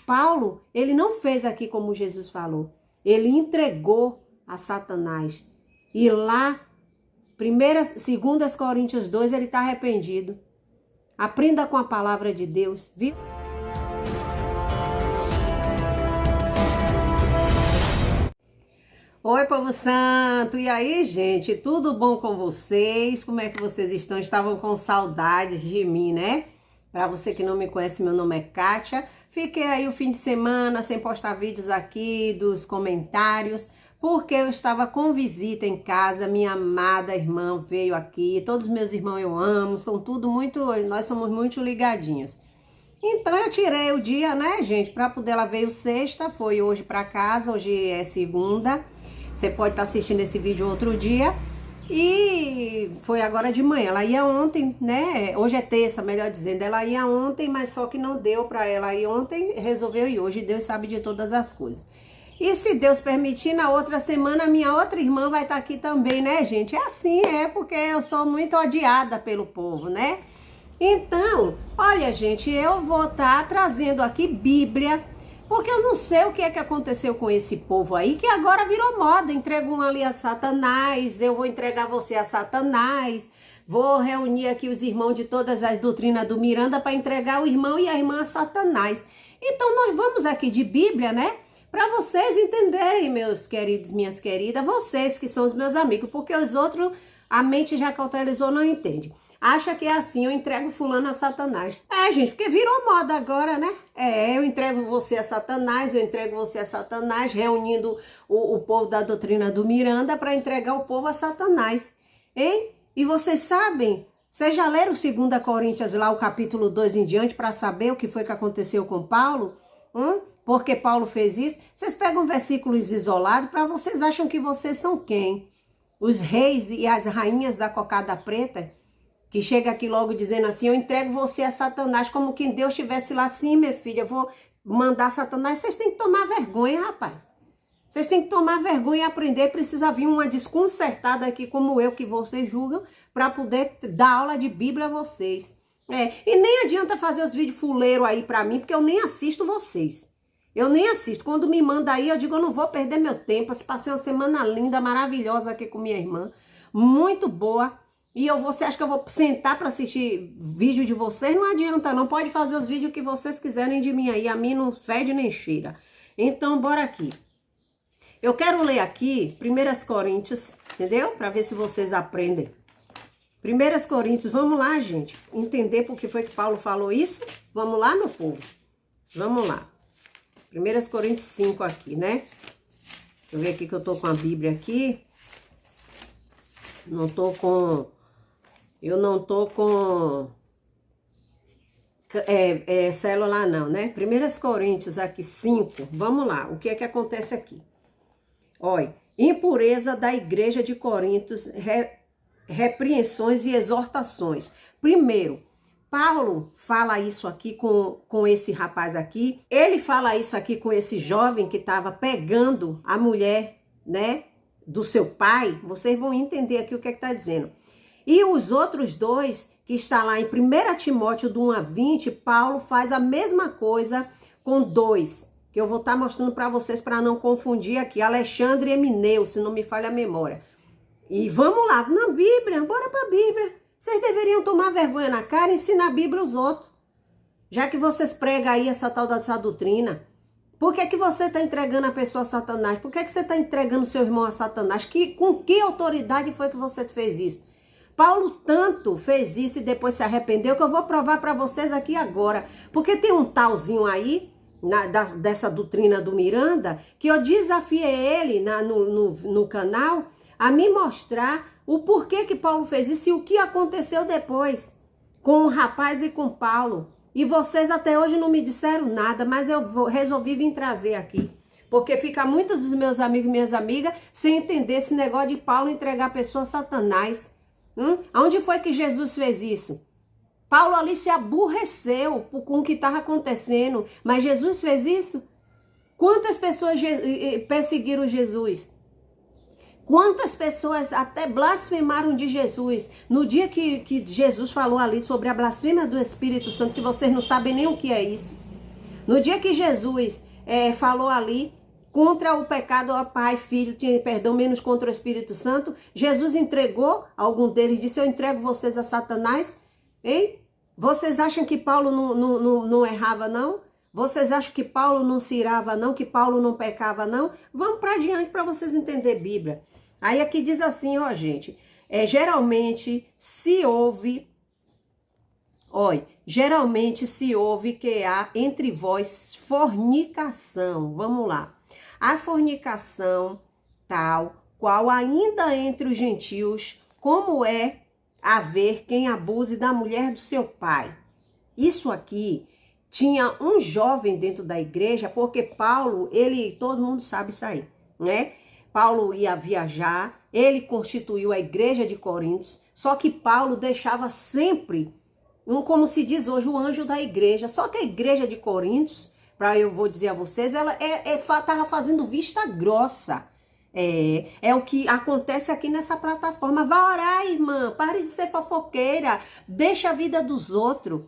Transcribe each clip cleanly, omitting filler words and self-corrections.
Paulo, ele não fez aqui como Jesus falou. Ele entregou a Satanás. E lá, 2 Coríntios 2, ele está arrependido. Aprenda com a palavra de Deus, viu? Oi, povo santo! E aí, gente? Tudo bom com vocês? Como é que vocês estão? Estavam com saudades de mim, né? Para você que não me conhece, meu nome é Kátia. Fiquei aí o fim de semana sem postar vídeos aqui dos comentários, porque eu estava com visita em casa. Minha amada irmã veio aqui. Todos os meus irmãos eu amo, nós somos muito ligadinhos. Então eu tirei o dia, né, gente, para poder. Ela veio sexta, foi hoje para casa, hoje é segunda. Você pode estar assistindo esse vídeo outro dia. E foi agora de manhã. Ela ia ontem, né? Hoje é terça, melhor dizendo. Ela ia ontem, mas só que não deu para ela ir ontem. Resolveu ir hoje. Deus sabe de todas as coisas. E se Deus permitir, na outra semana, minha outra irmã vai estar aqui também, né, gente? É assim, porque eu sou muito odiada pelo povo, né? Então, olha, gente, eu vou estar trazendo aqui Bíblia, porque eu não sei o que é que aconteceu com esse povo aí, que agora virou moda. Entrega um ali a Satanás, eu vou entregar você a Satanás, vou reunir aqui os irmãos de todas as doutrinas do Miranda para entregar o irmão e a irmã a Satanás. Então, nós vamos aqui de Bíblia, né? Para vocês entenderem, meus queridos, minhas queridas, vocês que são os meus amigos, porque os outros, a mente já cautelizou, não entende. Acha que é assim, eu entrego fulano a Satanás. Gente, porque virou moda agora, né? Eu entrego você a Satanás, eu entrego você a Satanás, reunindo o povo da doutrina do Miranda para entregar o povo a Satanás. Hein? E vocês sabem, vocês já leram 2 Coríntios lá, o capítulo 2 em diante, para saber o que foi que aconteceu com Paulo? Por que Paulo fez isso? Vocês pegam versículos isolados, para vocês acham que vocês são quem? Os reis e as rainhas da cocada preta? Que chega aqui logo dizendo assim, eu entrego você a Satanás, como que Deus estivesse lá assim, minha filha, eu vou mandar Satanás. Vocês têm que tomar vergonha, rapaz. Vocês têm que tomar vergonha e aprender. Precisa vir uma desconcertada aqui como eu, que vocês julgam, para poder dar aula de Bíblia a vocês. E nem adianta fazer os vídeos fuleiros aí para mim, porque eu nem assisto vocês. Eu nem assisto. Quando me manda aí, eu digo, eu não vou perder meu tempo. Eu passei uma semana linda, maravilhosa aqui com minha irmã. Muito boa. E você acha que eu vou sentar para assistir vídeo de vocês? Não adianta, não pode fazer os vídeos que vocês quiserem de mim aí. A mim não fede nem cheira. Então, bora aqui. Eu quero ler aqui 1 Coríntios, entendeu? Para ver se vocês aprendem. 1 Coríntios, vamos lá, gente. Entender por que foi que Paulo falou isso? Vamos lá, meu povo? Vamos lá. 1 Coríntios 5 aqui, né? Deixa eu ver aqui que eu tô com a Bíblia aqui. Eu não tô com celular não, né? 1 Coríntios aqui 5, vamos lá, o que é que acontece aqui? Olha, impureza da igreja de Coríntios, repreensões e exortações. Primeiro, Paulo fala isso aqui com esse rapaz aqui, ele fala isso aqui com esse jovem que estava pegando a mulher, né, do seu pai. Vocês vão entender aqui o que é que tá dizendo. E os outros dois, que está lá em 1 Timóteo do 1 a 20, Paulo faz a mesma coisa com dois, que eu vou estar mostrando para vocês para não confundir aqui, Alexandre e Emineu, se não me falha a memória. E vamos lá, na Bíblia, bora para a Bíblia. Vocês deveriam tomar vergonha na cara e ensinar a Bíblia aos outros. Já que vocês pregam aí essa tal dessa doutrina. Por que você está entregando a pessoa a Satanás? Por que você está entregando seu irmão a Satanás? Com que autoridade foi que você fez isso? Paulo tanto fez isso e depois se arrependeu, que eu vou provar para vocês aqui agora. Porque tem um talzinho aí, dessa doutrina do Miranda, que eu desafiei ele no canal a me mostrar o porquê que Paulo fez isso e o que aconteceu depois com o rapaz e com Paulo. E vocês até hoje não me disseram nada, mas eu resolvi vir trazer aqui. Porque fica muitos dos meus amigos e minhas amigas sem entender esse negócio de Paulo entregar a pessoa a Satanás. Aonde foi que Jesus fez isso? Paulo ali se aborreceu com o que estava acontecendo, mas Jesus fez isso? Quantas pessoas perseguiram Jesus? Quantas pessoas até blasfemaram de Jesus? No dia que Jesus falou ali sobre a blasfêmia do Espírito Santo, que vocês não sabem nem o que é isso. No dia que Jesus falou ali contra o pecado, ó Pai, Filho, tinha perdão, menos contra o Espírito Santo, Jesus entregou algum deles, disse, eu entrego vocês a Satanás, hein? Vocês acham que Paulo não errava, não? Vocês acham que Paulo não se irava, não? Que Paulo não pecava, não? Vamos para diante para vocês entenderem Bíblia. Aí aqui diz assim, ó gente, geralmente se ouve que há entre vós fornicação. Vamos lá. A fornicação tal, qual ainda entre os gentios, como é haver quem abuse da mulher do seu pai. Isso aqui tinha um jovem dentro da igreja, porque Paulo, todo mundo sabe isso aí, né? Paulo ia viajar, ele constituiu a igreja de Coríntios, só que Paulo deixava sempre, como se diz hoje, o anjo da igreja. Só que a igreja de Coríntios, eu vou dizer a vocês, ela estava fazendo vista grossa. É o que acontece aqui nessa plataforma. Vá orar, irmã, pare de ser fofoqueira, deixa a vida dos outros.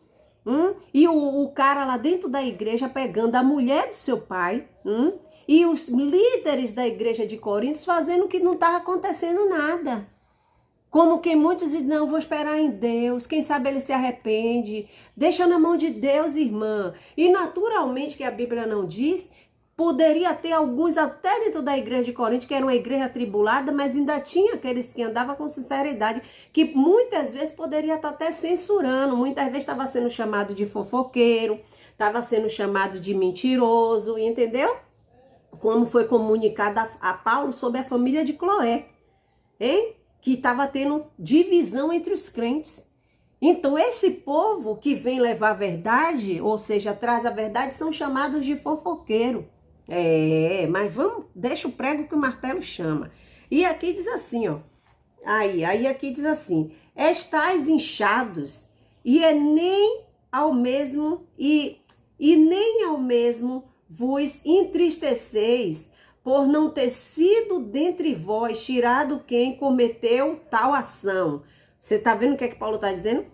E o cara lá dentro da igreja pegando a mulher do seu pai, e os líderes da igreja de Coríntios fazendo que não estava acontecendo nada. Como que muitos dizem, não, vou esperar em Deus, quem sabe ele se arrepende. Deixa na mão de Deus, irmã. E naturalmente, que a Bíblia não diz, poderia ter alguns até dentro da igreja de Corinto, que era uma igreja atribulada, mas ainda tinha aqueles que andavam com sinceridade, que muitas vezes poderia estar até censurando, muitas vezes estava sendo chamado de fofoqueiro, estava sendo chamado de mentiroso, entendeu? Como foi comunicado a Paulo sobre a família de Cloé, hein? Que estava tendo divisão entre os crentes. Então, esse povo que vem levar a verdade, ou seja, traz a verdade, são chamados de fofoqueiro. Mas deixa o prego que o martelo chama. E aqui diz assim, ó. Aí aqui diz assim, estais inchados, e nem ao mesmo vos entristeceis, por não ter sido dentre vós tirado quem cometeu tal ação. Você está vendo o que é que Paulo está dizendo?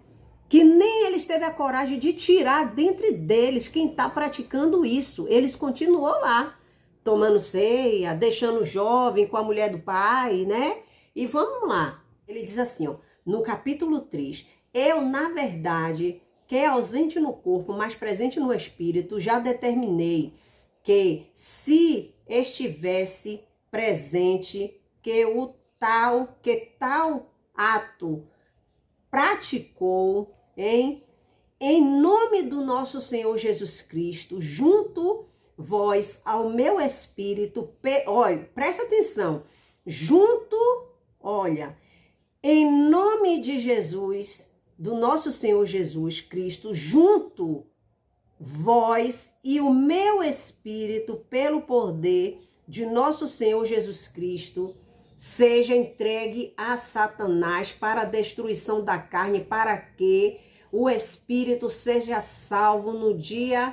Que nem eles teve a coragem de tirar dentre deles quem está praticando isso. Eles continuou lá, tomando ceia, deixando o jovem com a mulher do pai, né? E vamos lá. Ele diz assim, ó, no capítulo 3, eu, na verdade, que é ausente no corpo, mas presente no espírito, já determinei que se estivesse presente, que tal ato praticou em nome do nosso Senhor Jesus Cristo, junto vós ao meu espírito, olha, presta atenção, em nome de Jesus, do nosso Senhor Jesus Cristo, junto vós e o meu espírito, pelo poder de nosso Senhor Jesus Cristo, seja entregue a Satanás para a destruição da carne, para que o espírito seja salvo no dia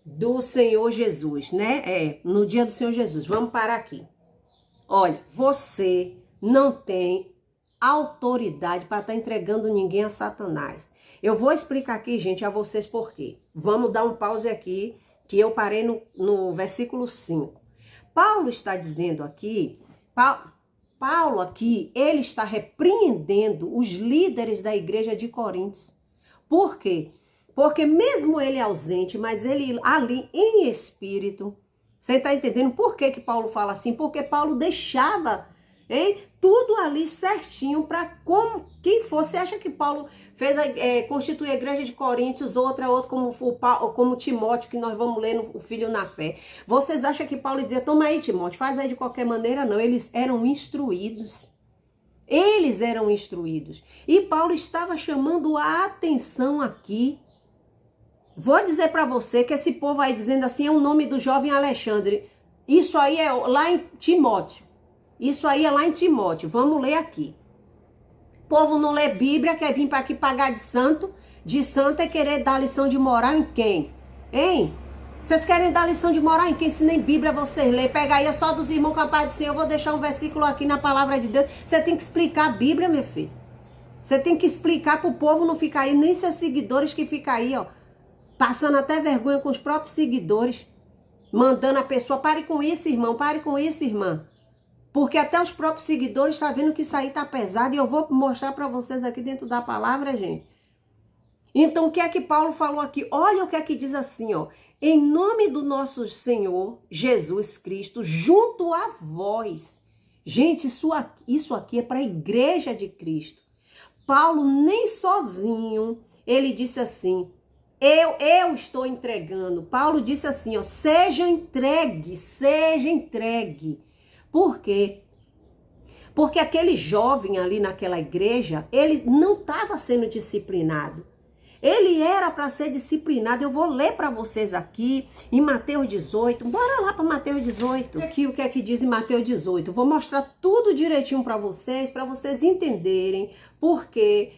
do Senhor Jesus, né? No dia do Senhor Jesus. Vamos parar aqui. Olha, você não tem autoridade para estar entregando ninguém a Satanás. Eu vou explicar aqui, gente, a vocês por quê. Vamos dar um pause aqui, que eu parei no versículo 5. Paulo está dizendo aqui, Paulo aqui, ele está repreendendo os líderes da igreja de Coríntios. Por quê? Porque mesmo ele ausente, mas ele ali em espírito, você está entendendo por que Paulo fala assim? Porque Paulo deixava, tudo ali certinho para quem fosse. Você acha que Paulo fez constituir a igreja de Coríntios, outra como Timóteo, que nós vamos ler no Filho na Fé? Vocês acham que Paulo dizia, toma aí, Timóteo, faz aí de qualquer maneira? Não, eles eram instruídos. Eles eram instruídos. E Paulo estava chamando a atenção aqui. Vou dizer para você que esse povo aí dizendo assim, é o nome do jovem Alexandre. Isso aí é lá em Timóteo. Isso aí é lá em Timóteo. Vamos ler aqui. O povo não lê Bíblia, quer vir para aqui pagar de santo. De santo é querer dar lição de moral em quem? Hein? Vocês querem dar lição de moral em quem? Se nem Bíblia vocês lêem. Pega aí, é só dos irmãos capazes de ser. Eu vou deixar um versículo aqui na palavra de Deus. Você tem que explicar a Bíblia, meu filho. Você tem que explicar para o povo não ficar aí, nem seus seguidores que ficam aí, ó. passando até vergonha com os próprios seguidores, mandando a pessoa, pare com isso, irmão, pare com isso, irmã. Porque até os próprios seguidores estão vendo que isso aí tá pesado e eu vou mostrar para vocês aqui dentro da palavra, gente. Então, o que é que Paulo falou aqui? Olha o que é que diz assim, ó. Em nome do nosso Senhor Jesus Cristo, junto a vós. Gente, isso aqui é para a igreja de Cristo. Paulo nem sozinho, ele disse assim, eu estou entregando. Paulo disse assim, ó, seja entregue. Por quê? Porque aquele jovem ali naquela igreja, ele não estava sendo disciplinado. Ele era para ser disciplinado. Eu vou ler para vocês aqui em Mateus 18. Bora lá para Mateus 18. Aqui o que é que diz em Mateus 18. Vou mostrar tudo direitinho para vocês entenderem por que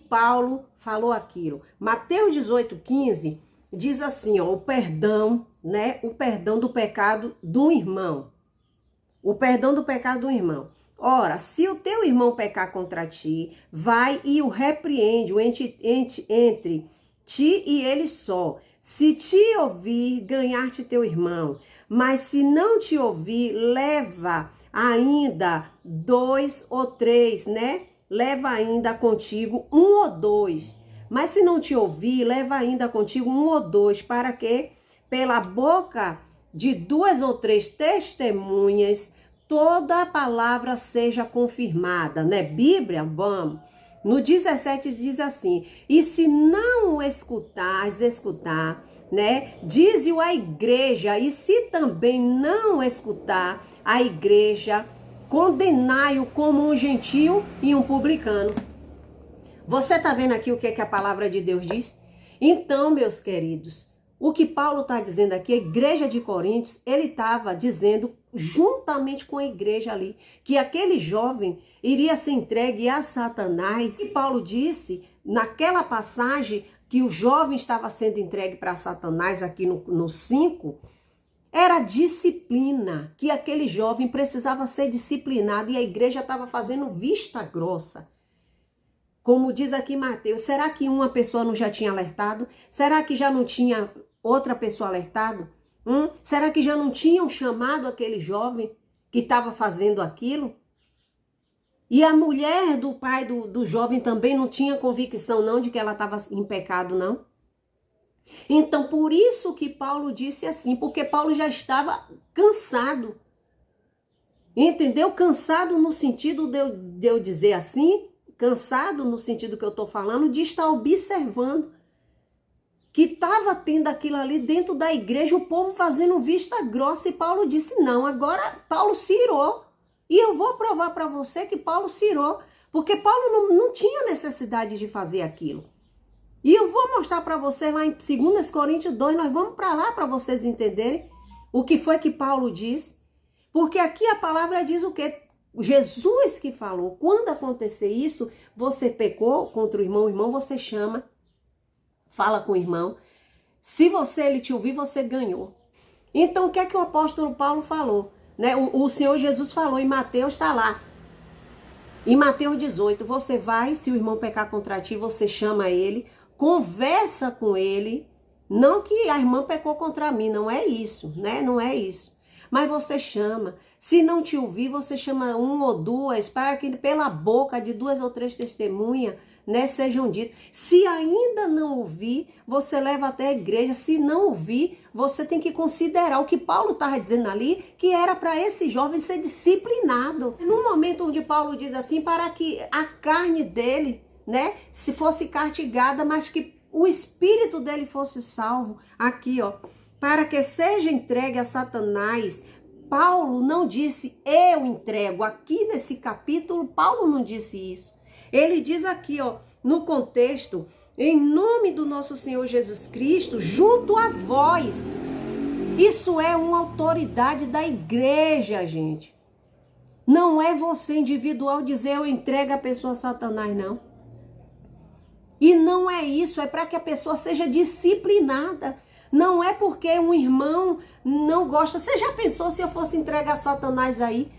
Paulo falou aquilo. Mateus 18:15 diz assim, ó, o perdão, né? O perdão do pecado do irmão. O perdão do pecado do irmão. Ora, se o teu irmão pecar contra ti, vai e o repreende entre ti e ele só. Se te ouvir, ganhar-te teu irmão. Mas se não te ouvir, leva ainda 2 ou 3, né? Leva ainda contigo 1 ou 2. Mas se não te ouvir, leva ainda contigo 1 ou 2, para que pela boca de 2 ou 3 testemunhas toda a palavra seja confirmada, né? Bíblia, vamos. No 17 diz assim, e se não escutar, né? Diz-o a igreja, e se também não escutar a igreja, condenai-o como um gentio e um publicano. Você tá vendo aqui o que é que a palavra de Deus diz? Então, meus queridos, o que Paulo está dizendo aqui, a igreja de Coríntios, ele estava dizendo, juntamente com a igreja ali, que aquele jovem iria ser entregue a Satanás. E Paulo disse, naquela passagem, que o jovem estava sendo entregue para Satanás, aqui no 5, era disciplina, que aquele jovem precisava ser disciplinado e a igreja estava fazendo vista grossa. Como diz aqui Mateus, será que uma pessoa não já tinha alertado? Será que já não tinha outra pessoa alertado? Será que já não tinham chamado aquele jovem que estava fazendo aquilo? E a mulher do pai do jovem também não tinha convicção não de que ela estava em pecado não? Então por isso que Paulo disse assim, porque Paulo já estava cansado. Entendeu? Cansado no sentido de eu dizer assim, cansado no sentido que eu estou falando, de estar observando que estava tendo aquilo ali dentro da igreja, o povo fazendo vista grossa, e Paulo disse, não, agora Paulo se irou. E eu vou provar para você que Paulo se irou, porque Paulo não tinha necessidade de fazer aquilo. E eu vou mostrar para você lá em 2 Coríntios 2, nós vamos para lá para vocês entenderem o que foi que Paulo diz. Porque aqui a palavra diz o quê? Jesus que falou, quando acontecer isso, você pecou contra o irmão, você chama, fala com o irmão. Se ele te ouvir, você ganhou. Então, o que é que o apóstolo Paulo falou? Né? O Senhor Jesus falou em Mateus, está lá. Em Mateus 18, você vai, se o irmão pecar contra ti, você chama ele, conversa com ele. Não que a irmã pecou contra mim, não é isso, né? Não é isso. Mas você chama. Se não te ouvir, você chama 1 ou 2, para que pela boca de 2 ou 3 testemunhas, né, sejam ditos. Se ainda não ouvir, você leva até a igreja. Se não ouvir, você tem que considerar o que Paulo estava dizendo ali, que era para esse jovem ser disciplinado. No momento onde Paulo diz assim, para que a carne dele, né, se fosse castigada, mas que o espírito dele fosse salvo. Aqui, ó, para que seja entregue a Satanás. Paulo não disse eu entrego. Aqui nesse capítulo, Paulo não disse isso. Ele diz aqui, ó, no contexto, em nome do nosso Senhor Jesus Cristo, junto a vós. Isso é uma autoridade da igreja, gente. Não é você individual dizer eu entrego a pessoa a Satanás, não. E não é isso, é para que a pessoa seja disciplinada. Não é porque um irmão não gosta. Você já pensou se eu fosse entregar a Satanás aí?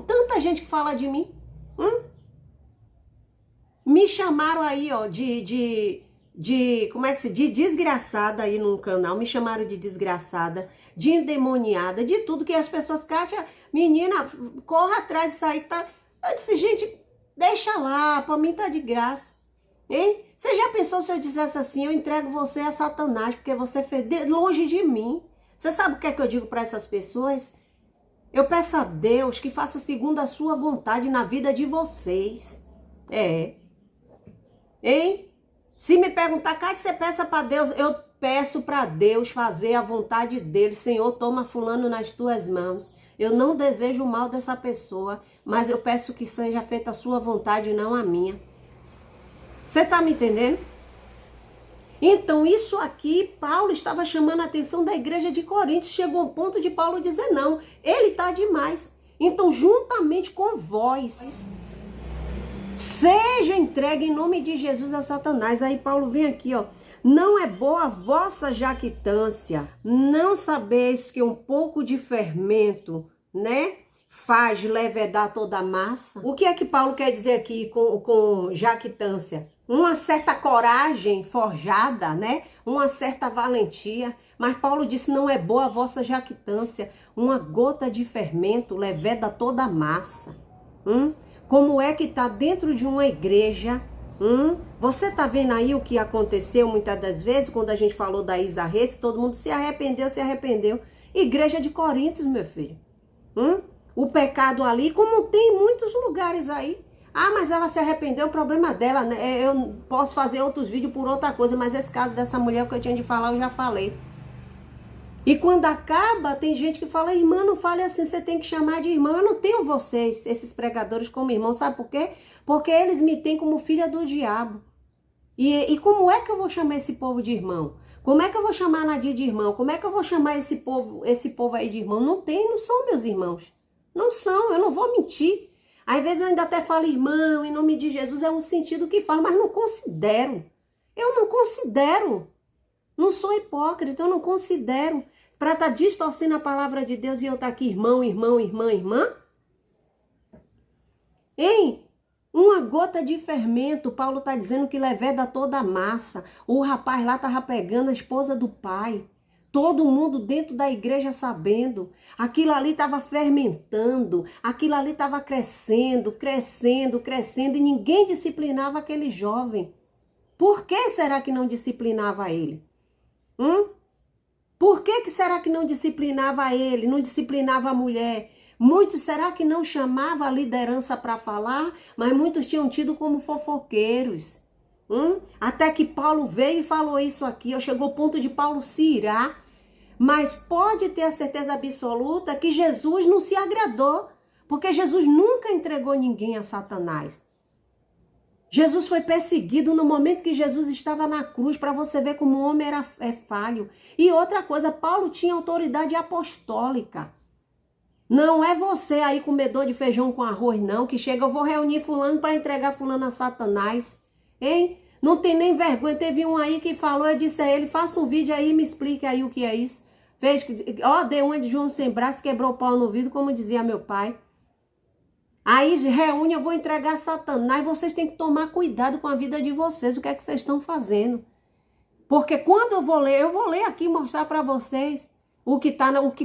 Tanta gente que fala de mim. Me chamaram aí, ó, de como é que se diz? De desgraçada aí no canal, me chamaram de desgraçada, de endemoniada, de tudo que as pessoas, Kátia, menina, corra atrás disso aí, tá? Eu disse, gente, deixa lá, pra mim tá de graça, hein? Você já pensou se eu dissesse assim, eu entrego você a Satanás, porque você fez longe de mim? Você sabe o que é que eu digo para essas pessoas? Eu peço a Deus que faça segundo a sua vontade na vida de vocês. Hein? Se me perguntar, Cátia, você peça para Deus? Eu peço para Deus fazer a vontade dele. Senhor, toma fulano nas tuas mãos. Eu não desejo o mal dessa pessoa, mas eu peço que seja feita a sua vontade, não a minha. Você tá me entendendo? Então, isso aqui, Paulo estava chamando a atenção da igreja de Corinto. Chegou ao ponto de Paulo dizer, não, ele tá demais. Então, juntamente com vós, seja entregue em nome de Jesus a Satanás. Aí Paulo vem aqui, ó. Não é boa a vossa jactância. Não sabeis que um pouco de fermento, né, faz levedar toda a massa? O que é que Paulo quer dizer aqui com jactância? Uma certa coragem forjada, né? Uma certa valentia. Mas Paulo disse, não é boa a vossa jactância. Uma gota de fermento leveda toda a massa. Como é que está dentro de uma igreja? Você está vendo aí o que aconteceu muitas das vezes, quando a gente falou da Isa Reis, todo mundo se arrependeu. Igreja de Coríntios, meu filho. O pecado ali, como tem em muitos lugares aí. Ah, mas ela se arrependeu, o problema dela, né? Eu posso fazer outros vídeos por outra coisa, mas esse caso dessa mulher que eu tinha de falar, eu já falei. E quando acaba, tem gente que fala, irmã, não fale assim, você tem que chamar de irmã. Eu não tenho vocês, esses pregadores, como irmão, sabe por quê? Porque eles me têm como filha do diabo. E como é que eu vou chamar esse povo de irmão? Como é que eu vou chamar a Nadir de irmão? Como é que eu vou chamar esse povo aí de irmão? Não são meus irmãos. Não são, eu não vou mentir. Às vezes eu ainda até falo irmão, em nome de Jesus, é um sentido que falo, mas não considero. Eu não considero. Não sou hipócrita, eu não considero. Para estar distorcendo a palavra de Deus e eu estar aqui, irmão, irmã. Hein? Uma gota de fermento, Paulo está dizendo que leveda toda a massa. O rapaz lá estava pegando a esposa do pai. Todo mundo dentro da igreja sabendo. Aquilo ali estava fermentando. Aquilo ali estava crescendo. E ninguém disciplinava aquele jovem. Por que será que não disciplinava ele? Por que será que não disciplinava ele? Não disciplinava a mulher? Muitos, será que não chamava a liderança para falar? Mas muitos tinham tido como fofoqueiros. Até que Paulo veio e falou isso aqui. Chegou ao ponto de Paulo se irar. Mas pode ter a certeza absoluta que Jesus não se agradou. Porque Jesus nunca entregou ninguém a Satanás. Jesus foi perseguido no momento que Jesus estava na cruz, para você ver como o homem é falho. E outra coisa, Paulo tinha autoridade apostólica. Não é você aí comedor de feijão com arroz, não, que chega, eu vou reunir fulano para entregar fulano a Satanás. Hein? Não tem nem vergonha. Teve um aí que falou, eu disse a ele, faça um vídeo aí e me explique aí o que é isso. Deu uma de João sem braço, quebrou o pau no vidro, como dizia meu pai. Aí reúne, eu vou entregar a Satanás. Vocês têm que tomar cuidado com a vida de vocês. O que é que vocês estão fazendo? Porque quando eu vou ler aqui e mostrar para vocês o que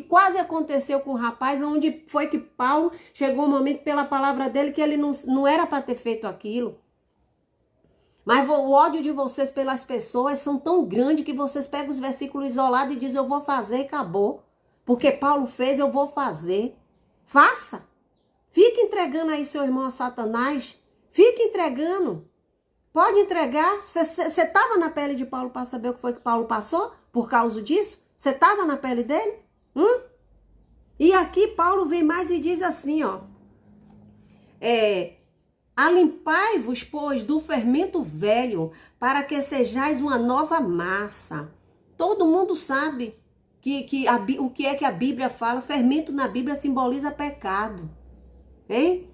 quase aconteceu com o rapaz, onde foi que Paulo chegou um momento pela palavra dele que ele não era para ter feito aquilo. Mas o ódio de vocês pelas pessoas são tão grande que vocês pegam os versículos isolados e dizem, eu vou fazer e acabou. Porque Paulo fez, eu vou fazer. Faça. Fique entregando aí seu irmão a Satanás. Fique entregando. Pode entregar. Você estava na pele de Paulo para saber o que foi que Paulo passou por causa disso? Você estava na pele dele? E aqui Paulo vem mais e diz assim, ó. Alimpai-vos, pois, do fermento velho, para que sejais uma nova massa. Todo mundo sabe o que é que a Bíblia fala. Fermento na Bíblia simboliza pecado. Hein?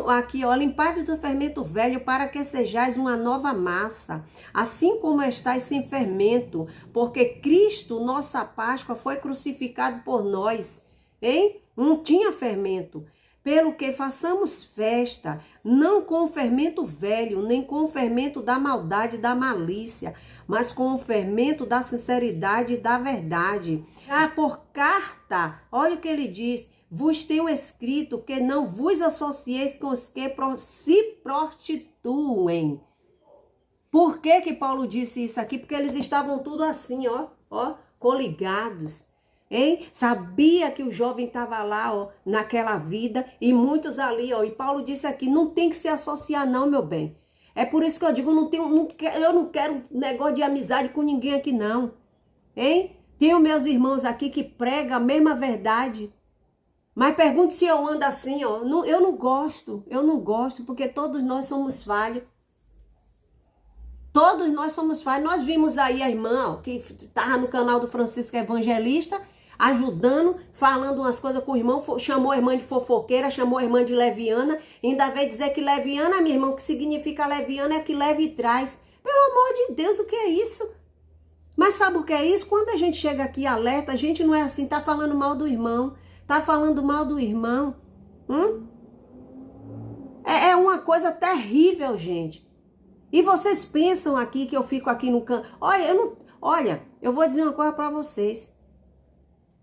Aqui, ó, limpai-vos do fermento velho para que sejais uma nova massa, assim como estáis sem fermento, porque Cristo, nossa Páscoa, foi crucificado por nós. Hein? Não tinha fermento. Pelo que façamos festa, não com o fermento velho, nem com o fermento da maldade e da malícia, mas com o fermento da sinceridade e da verdade. Por carta, olha o que ele diz, vos tenho escrito que não vos associeis com os que se prostituem. Por que que Paulo disse isso aqui? Porque eles estavam tudo assim, coligados. Hein? Sabia que o jovem estava lá, naquela vida, e muitos ali, e Paulo disse aqui, não tem que se associar não, meu bem. É por isso que eu digo, eu não quero negócio de amizade com ninguém aqui não, hein? Tenho meus irmãos aqui que pregam a mesma verdade, mas pergunte se eu ando assim, eu não gosto, porque todos nós somos falhos. Todos nós somos falhos. Nós vimos aí a irmã, que estava no canal do Francisco Evangelista, ajudando, falando umas coisas com o irmão, chamou a irmã de fofoqueira, chamou a irmã de leviana, ainda veio dizer que leviana, meu irmão, que significa leviana é que leva e traz. Pelo amor de Deus, o que é isso? Mas sabe o que é isso? Quando a gente chega aqui alerta, a gente não é assim, tá falando mal do irmão, tá falando mal do irmão. É uma coisa terrível, gente. E vocês pensam aqui que eu fico aqui no canto. Olha, eu vou dizer uma coisa para vocês.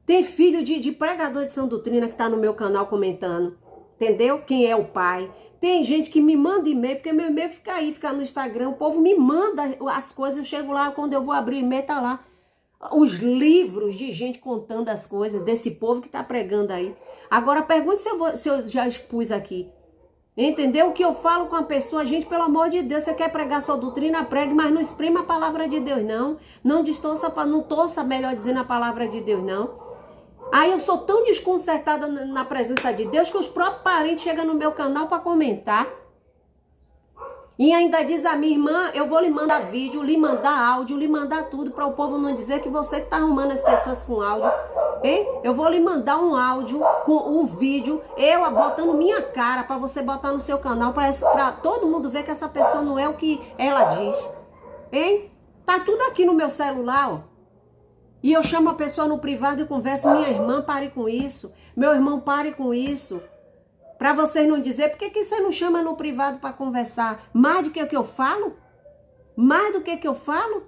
Tem filho de pregador de sã doutrina que tá no meu canal comentando. Entendeu? Quem é o pai. Tem gente que me manda e-mail, porque meu e-mail fica no Instagram. O povo me manda as coisas, eu chego lá, quando eu vou abrir o e-mail, tá lá. Os livros de gente contando as coisas desse povo que tá pregando aí. Agora pergunte se eu já expus aqui. Entendeu? O que eu falo com a pessoa, gente, pelo amor de Deus, você quer pregar sua doutrina, pregue, mas não exprima a palavra de Deus, não. Não torça, melhor dizendo, a palavra de Deus, não. Aí eu sou tão desconcertada na presença de Deus que os próprios parentes chegam no meu canal para comentar. E ainda diz a minha irmã, eu vou lhe mandar vídeo, lhe mandar áudio, lhe mandar tudo, para o povo não dizer que você que tá arrumando as pessoas com áudio. Hein? Eu vou lhe mandar um áudio, com um vídeo, eu botando minha cara para você botar no seu canal, para todo mundo ver que essa pessoa não é o que ela diz. Hein? Tá tudo aqui no meu celular, E eu chamo a pessoa no privado e converso, minha irmã, pare com isso. Meu irmão, pare com isso. Para vocês não dizer, por que você não chama no privado para conversar? Mais do que o que eu falo? Mais do que eu falo?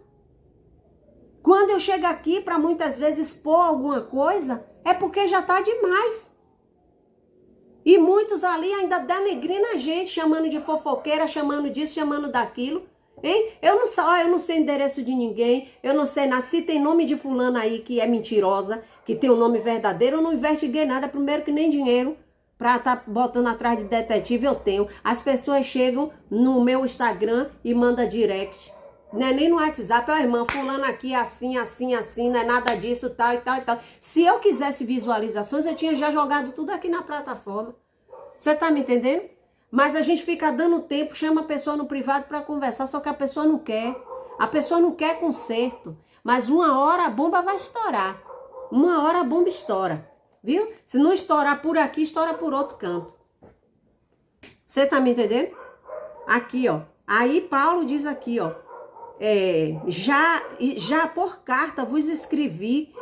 Quando eu chego aqui para muitas vezes expor alguma coisa, é porque já tá demais. E muitos ali ainda denegrindo a gente, chamando de fofoqueira, chamando disso, chamando daquilo. Hein? Eu não sei endereço de ninguém, eu não sei nada. Se tem nome de fulana aí que é mentirosa, que tem um nome verdadeiro, eu não investiguei nada, primeiro que nem dinheiro pra estar botando atrás de detetive eu tenho. As pessoas chegam no meu Instagram e mandam direct. Não é nem no WhatsApp, irmã, fulano aqui assim, assim, assim, não é nada disso, tal e tal e tal. Se eu quisesse visualizações, eu tinha já jogado tudo aqui na plataforma. Você tá me entendendo? Mas a gente fica dando tempo, chama a pessoa no privado para conversar, só que a pessoa não quer. A pessoa não quer conserto. Mas uma hora a bomba vai estourar. Uma hora a bomba estoura. Viu? Se não estourar por aqui, estoura por outro canto. Você tá me entendendo? Aqui, Aí Paulo diz aqui, já por carta vos escrevi.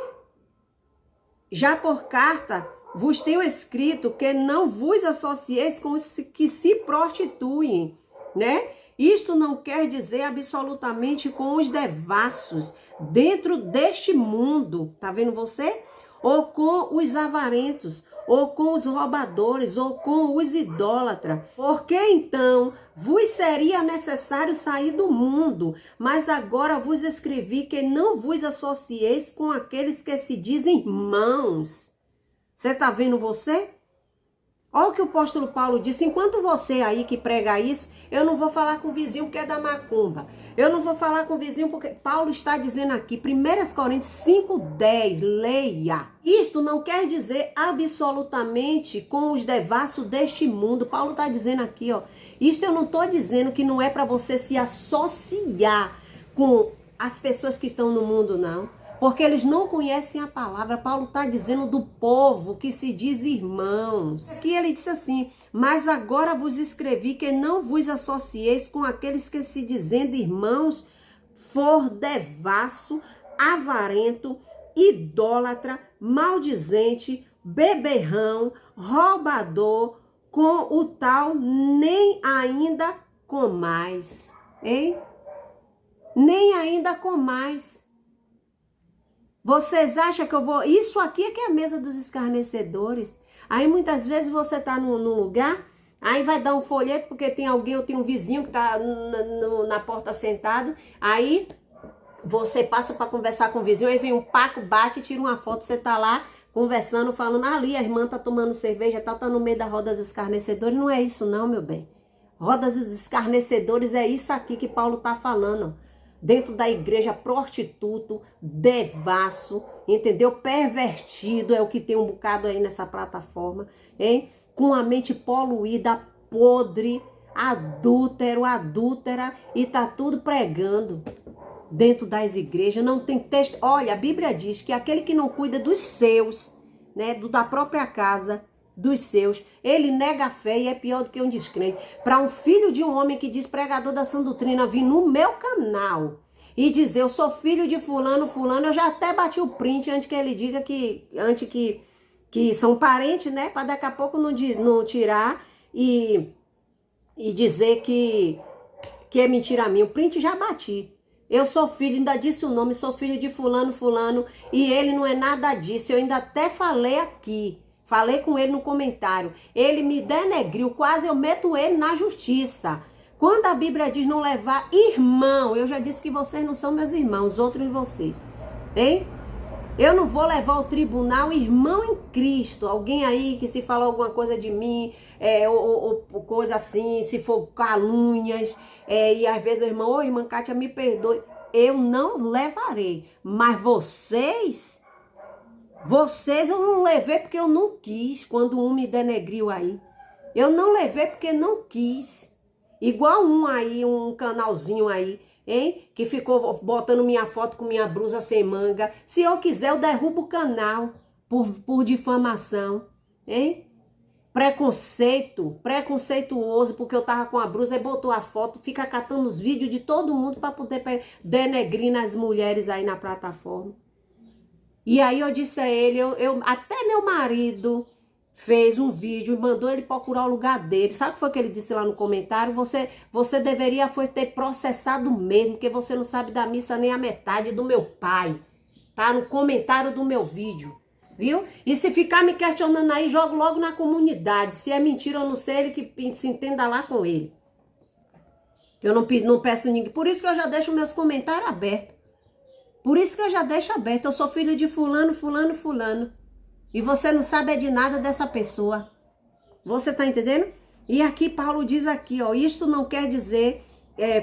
Já por carta vos tenho escrito que não vos associeis com os que se prostituem, né? Isto não quer dizer absolutamente com os devassos dentro deste mundo, tá vendo você? Ou com os avarentos, ou com os roubadores, ou com os idólatras. Porque então vos seria necessário sair do mundo, mas agora vos escrevi que não vos associeis com aqueles que se dizem irmãos. Você tá vendo você? Olha o que o apóstolo Paulo disse, enquanto você aí que prega isso, eu não vou falar com o vizinho que é da macumba. Eu não vou falar com o vizinho porque Paulo está dizendo aqui, 1 Coríntios 5:10, leia. Isto não quer dizer absolutamente com os devassos deste mundo. Paulo está dizendo aqui, isto eu não estou dizendo que não é para você se associar com as pessoas que estão no mundo, não. Porque eles não conhecem a palavra. Paulo está dizendo do povo que se diz irmãos. Aqui ele disse assim, mas agora vos escrevi que não vos associeis com aqueles que se dizendo irmãos, for devasso, avarento, idólatra, maldizente, beberrão, roubador, com o tal nem ainda comais, hein? Nem ainda comais. Vocês acham que eu vou... Isso aqui é que é a mesa dos escarnecedores. Aí muitas vezes você tá num lugar, aí vai dar um folheto porque tem alguém, ou tem um vizinho que tá na porta sentado, aí você passa para conversar com o vizinho, aí vem um paco, bate, tira uma foto, você tá lá conversando, falando, ali a irmã tá tomando cerveja, tá no meio da roda dos escarnecedores. Não é isso não, meu bem. Rodas dos escarnecedores é isso aqui que Paulo tá falando. Dentro da igreja, prostituto, devasso, entendeu? Pervertido, é o que tem um bocado aí nessa plataforma, hein? Com a mente poluída, podre, adúltero, adúltera, e tá tudo pregando dentro das igrejas. Não tem texto. Olha, a Bíblia diz que aquele que não cuida dos seus, né, da própria casa, dos seus, ele nega a fé e é pior do que um descrente. Para um filho de um homem que diz pregador da sã doutrina vir no meu canal e dizer eu sou filho de fulano, eu já até bati o print antes que ele diga que são parentes, né, para daqui a pouco não tirar e dizer que é mentira minha. O print já bati. Eu sou filho, ainda disse o nome, sou filho de fulano, e ele não é nada disso. Eu ainda até falei aqui, falei com ele no comentário. Ele me denegriu, quase eu meto ele na justiça. Quando a Bíblia diz não levar irmão, eu já disse que vocês não são meus irmãos, outros de vocês, hein? Eu não vou levar ao tribunal irmão em Cristo. Alguém aí que se falar alguma coisa de mim, ou coisa assim, se for calúnias, e às vezes o irmão, ô irmã Kátia, me perdoe. Eu não levarei. Mas vocês eu não levei porque eu não quis, quando um me denegriu aí. Eu não levei porque não quis. Igual um aí, um canalzinho aí, hein? Que ficou botando minha foto com minha blusa sem manga. Se eu quiser, eu derrubo o canal por difamação, hein? Preconceituoso, porque eu tava com a blusa e botou a foto, fica catando os vídeos de todo mundo para poder denegrir nas mulheres aí na plataforma. E aí eu disse a ele, até meu marido fez um vídeo e mandou ele procurar o lugar dele. Sabe o que foi que ele disse lá no comentário? Você deveria ter processado mesmo, porque você não sabe da missa nem a metade do meu pai. Tá no comentário do meu vídeo, viu? E se ficar me questionando aí, jogo logo na comunidade. Se é mentira ou não sei, ele que se entenda lá com ele. Eu não peço ninguém. Por isso que eu já deixo meus comentários abertos. Por isso que eu já deixo aberto. Eu sou filho de fulano. E você não sabe de nada dessa pessoa. Você tá entendendo? E aqui Paulo diz aqui, ó, isto não quer dizer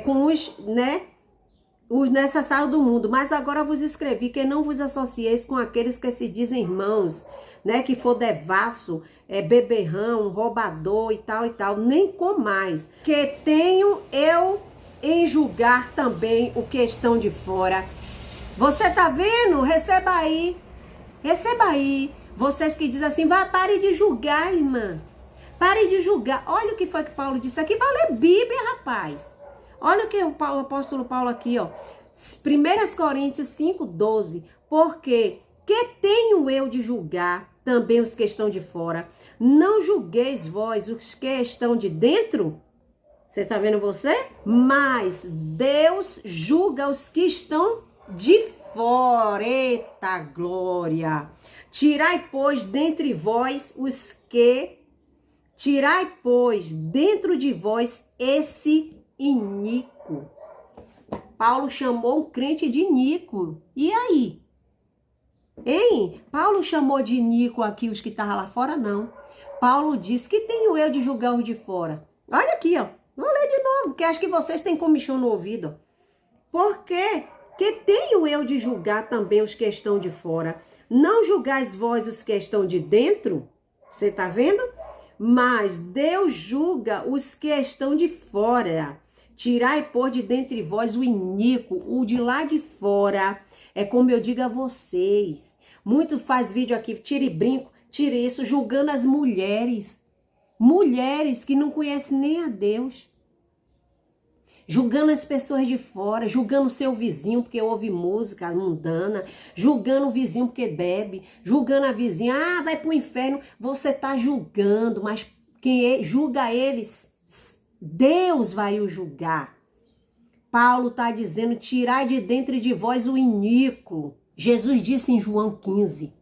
com os necessários do mundo, mas agora vos escrevi que não vos associeis com aqueles que se dizem irmãos, né, que for devasso, beberrão, roubador e tal, nem com mais, que tenho eu em julgar também o que estão de fora. Você tá vendo? Receba aí. Vocês que dizem assim, pare de julgar, irmã. Pare de julgar. Olha o que foi que Paulo disse aqui. Vai ler Bíblia, rapaz. Olha o que o apóstolo Paulo aqui, ó. 1 Coríntios 5:12. Porque que tenho eu de julgar também os que estão de fora? Não julgueis vós os que estão de dentro? Você tá vendo você? Mas Deus julga os que estão de fora. Eita glória! Tirai, pois, dentre vós tirai, pois, dentro de vós esse iníquo. Paulo chamou um crente de iníquo. E aí? Hein? Paulo chamou de iníquo aqui os que estavam lá fora? Não. Paulo disse que tenho eu de julgar os de fora. Olha aqui, ó. Vou ler de novo, porque acho que vocês têm comichão no ouvido. Por quê? Que tenho eu de julgar também os que estão de fora. Não julgais vós os que estão de dentro? Você tá vendo? Mas Deus julga os que estão de fora. Tirai, por de dentre vós o iníquo, o de lá de fora. É como eu digo a vocês. Muito faz vídeo aqui, tire brinco, tire isso, julgando as mulheres. Mulheres que não conhecem nem a Deus. julgando as pessoas de fora, julgando o seu vizinho porque ouve música mundana, julgando o vizinho porque bebe, julgando a vizinha, vai pro inferno. Você tá julgando, mas quem julga eles, Deus vai o julgar. Paulo está dizendo, tirai de dentro de vós o iníquo. Jesus disse em João 15.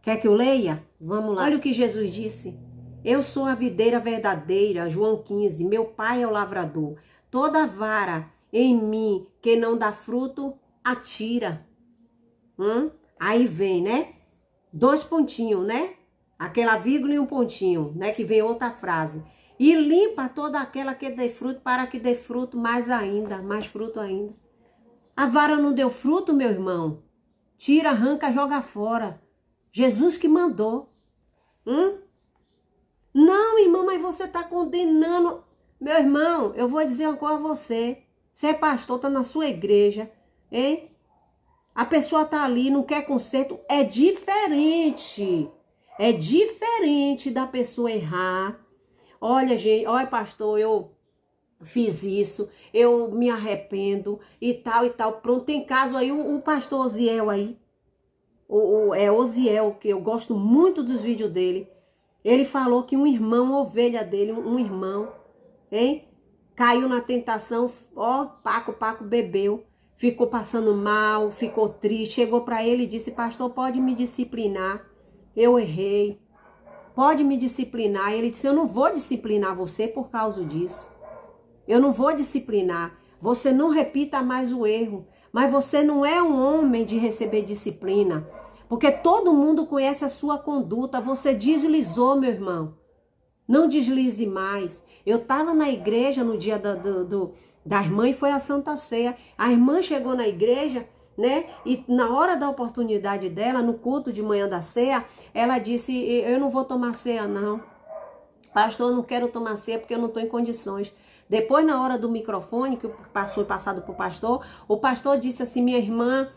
Quer que eu leia? Vamos lá. Olha o que Jesus disse. Eu sou a videira verdadeira, João 15. Meu pai é o lavrador. Toda vara em mim que não dá fruto, atira. Aí vem, né? 2 pontinhos, né? Aquela vírgula e um pontinho, né? Que vem outra frase. E limpa toda aquela que dê fruto, para que dê fruto mais ainda, mais fruto ainda. A vara não deu fruto, meu irmão? Tira, arranca, joga fora. Jesus que mandou. Não, irmão, mas você está condenando. Meu irmão, eu vou dizer uma coisa a você. Você é pastor, está na sua igreja, hein? A pessoa está ali, não quer conserto. É diferente. É diferente da pessoa errar. Olha, gente, olha, pastor, eu fiz isso, eu me arrependo e tal e tal. Pronto, tem caso aí, o pastor Osiel aí, é Osiel, que eu gosto muito dos vídeos dele. Ele falou que um irmão, ovelha dele, um irmão, hein? Caiu na tentação, ó, Paco bebeu, ficou passando mal, ficou triste, chegou para ele e disse, pastor, pode me disciplinar, eu errei. Pode me disciplinar. Ele disse, eu não vou disciplinar você por causa disso. Eu não vou disciplinar. Você não repita mais o erro. Mas você não é um homem de receber disciplina. Porque todo mundo conhece a sua conduta. Você deslizou, meu irmão. Não deslize mais. Eu estava na igreja no dia da irmã e foi a Santa Ceia. A irmã chegou na igreja, né? E na hora da oportunidade dela, no culto de manhã da ceia, ela disse, eu não vou tomar ceia não. Pastor, eu não quero tomar ceia porque eu não estou em condições. Depois, na hora do microfone, que foi passado para o pastor disse assim, minha irmã,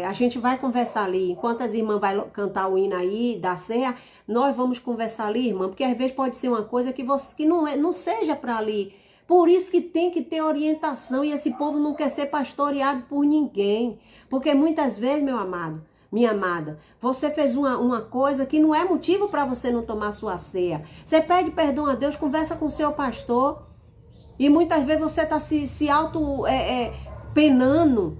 a gente vai conversar ali. Enquanto as irmãs vão cantar o hino aí da ceia, nós vamos conversar ali, irmã, porque às vezes pode ser uma coisa que não seja para ali. Por isso que tem que ter orientação e esse povo não quer ser pastoreado por ninguém. Porque muitas vezes, meu amado, minha amada, você fez uma coisa que não é motivo para você não tomar sua ceia. Você pede perdão a Deus, conversa com o seu pastor e muitas vezes você está se penando,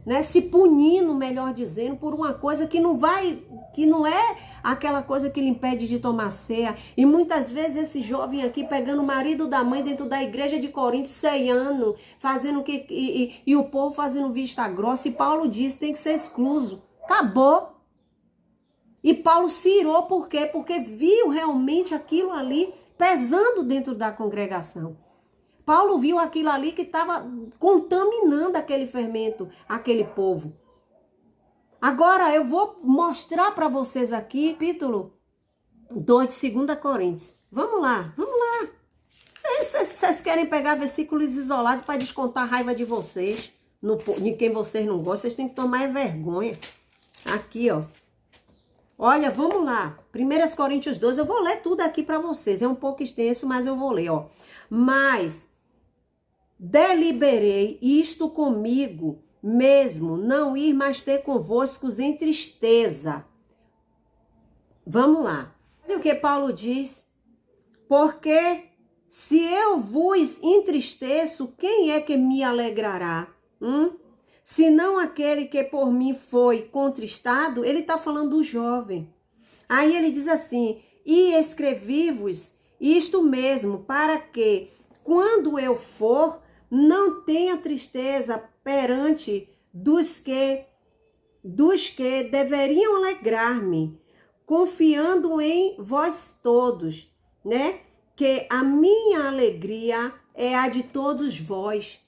né? Se punindo, melhor dizendo, por uma coisa que não é aquela coisa que lhe impede de tomar ceia. E muitas vezes esse jovem aqui pegando o marido da mãe dentro da igreja de Corinto, ceando, fazendo e o povo fazendo vista grossa. E Paulo disse, tem que ser excluso. Acabou. E Paulo se irou, por quê? Porque viu realmente aquilo ali pesando dentro da congregação. Paulo viu aquilo ali que estava contaminando aquele fermento, aquele povo. Agora eu vou mostrar para vocês aqui, capítulo 2 de 2 Coríntios. Vamos lá, vamos lá. Vocês querem pegar versículos isolados para descontar a raiva de vocês, de quem vocês não gostam, vocês têm que tomar vergonha. Aqui, ó. Olha, vamos lá. 1 Coríntios 2, eu vou ler tudo aqui para vocês. É um pouco extenso, mas eu vou ler, ó. Mas deliberei isto comigo mesmo, não ir mais ter convosco em tristeza. Vamos lá. Olha o que Paulo diz. Porque se eu vos entristeço, quem é que me alegrará? Senão aquele que por mim foi contristado. Ele está falando do jovem. Aí ele diz assim, e escrevi-vos isto mesmo, para que, quando eu for, não tenha tristeza perante dos que deveriam alegrar-me, confiando em vós todos, né? Que a minha alegria é a de todos vós.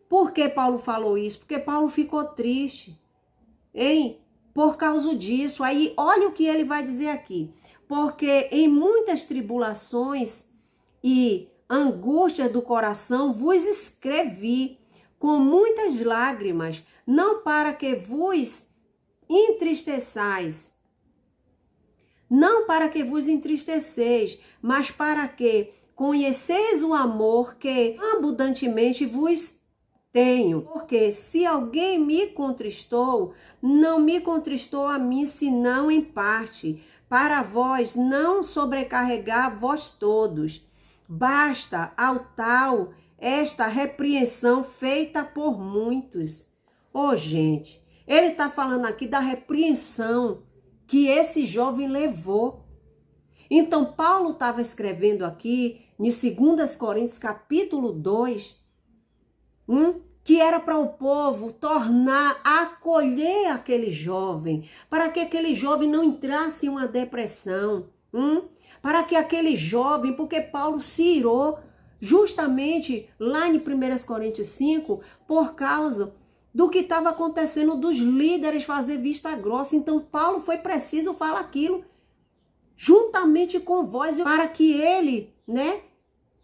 Por que Paulo falou isso? Porque Paulo ficou triste, hein? Por causa disso. Aí, olha o que ele vai dizer aqui. Porque em muitas tribulações e angústias do coração vos escrevi com muitas lágrimas, não para que vos entristeçais, não para que vos entristeceis, mas para que, conheceis o amor que abundantemente vos tenho. Porque se alguém me contristou, não me contristou a mim, senão em parte. Para vós não sobrecarregar vós todos. Basta ao tal esta repreensão feita por muitos. Gente, ele está falando aqui da repreensão que esse jovem levou. Então, Paulo estava escrevendo aqui, em 2 Coríntios, capítulo 2, que era para o povo acolher aquele jovem, para que aquele jovem não entrasse em uma depressão, para que aquele jovem, porque Paulo se irou justamente lá em 1 Coríntios 5, por causa do que estava acontecendo dos líderes fazer vista grossa. Então Paulo foi preciso falar aquilo juntamente com vós, para que ele,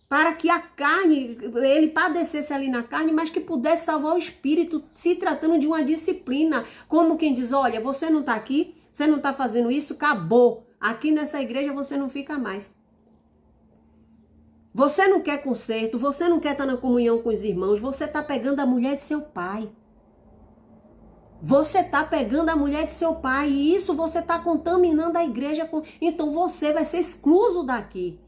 para que a carne, ele padecesse ali na carne, mas que pudesse salvar o espírito, se tratando de uma disciplina, como quem diz, olha, você não está aqui, você não está fazendo isso, acabou, aqui nessa igreja você não fica mais. Você não quer conserto, você não quer estar na comunhão com os irmãos, você está pegando a mulher de seu pai. Você está pegando a mulher de seu pai e isso você está contaminando a igreja. Então você vai ser excluso daqui.